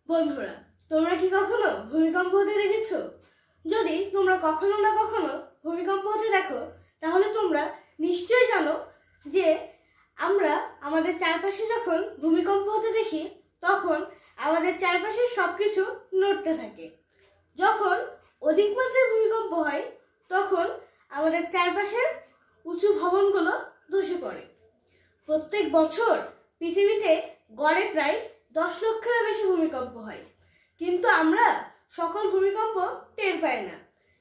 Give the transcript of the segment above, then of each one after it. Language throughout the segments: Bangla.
বন্ধুরা, তোমরা কি কখনো ভূমিকম্প হতে দেখেছো? যদি তোমরা কখনো না কখনো ভূমিকম্প হতে দেখো, তাহলে তোমরা নিশ্চয়ই জানো যে আমরা আমাদের চারপাশে যখন ভূমিকম্প হতে দেখি, তখন আমাদের চারপাশের সবকিছু নড়তে থাকে। যখন অধিক মাত্রায় ভূমিকম্প হয়, তখন আমাদের চারপাশের উঁচু ভবনগুলো ধসে পড়ে। প্রত্যেক বছর পৃথিবীতে গড়ে প্রায় 10 লক্ষেরও বেশি ভূমিকম্প হয়, কিন্তু আমরা সকল ভূমিকম্প টের পাই না।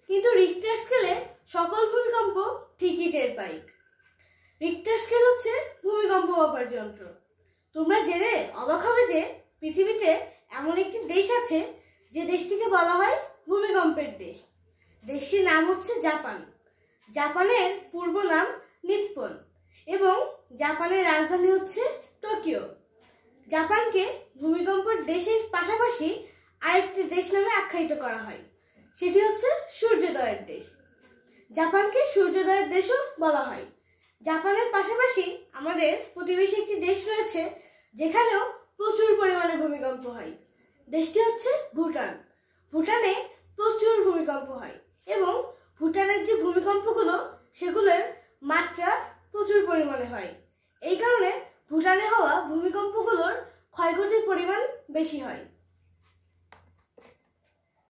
কিন্তু রিক্টার স্কেলে সকল ভূমিকম্প ঠিকই টের পাই। রিক্টার স্কেল হচ্ছে ভূমিকম্প মাপার যন্ত্র। তোমরা জেনে অবাক হবে যে পৃথিবীতে এমন একটি দেশ আছে যে দেশটিকে বলা হয় ভূমিকম্পের দেশ। দেশটির নাম হচ্ছে জাপান। জাপানের পূর্ব নাম নিপ্পন এবং জাপানের রাজধানী হচ্ছে টোকিও। জাপানকে ভূমিকম্পের দেশের পাশাপাশি আরেকটি দেশ নামে আখ্যায়িত করা হয়, সেটি হচ্ছে সূর্যোদয়ের দেশ। জাপানকে সূর্যোদয়ের দেশও বলা হয়। জাপানের পাশাপাশি আমাদের প্রতিবেশী একটি দেশ রয়েছে যেখানেও প্রচুর পরিমাণে ভূমিকম্প হয়। দেশটি হচ্ছে ভুটান। ভুটানে প্রচুর ভূমিকম্প হয় এবং ভুটানের যে ভূমিকম্পগুলো, সেগুলোর মাত্রা প্রচুর পরিমাণে হয়। এই কারণে ভুটানে হওয়া ভূমিকম্পগুলোর ক্ষয়ক্ষতির পরিমাণ বেশি হয়।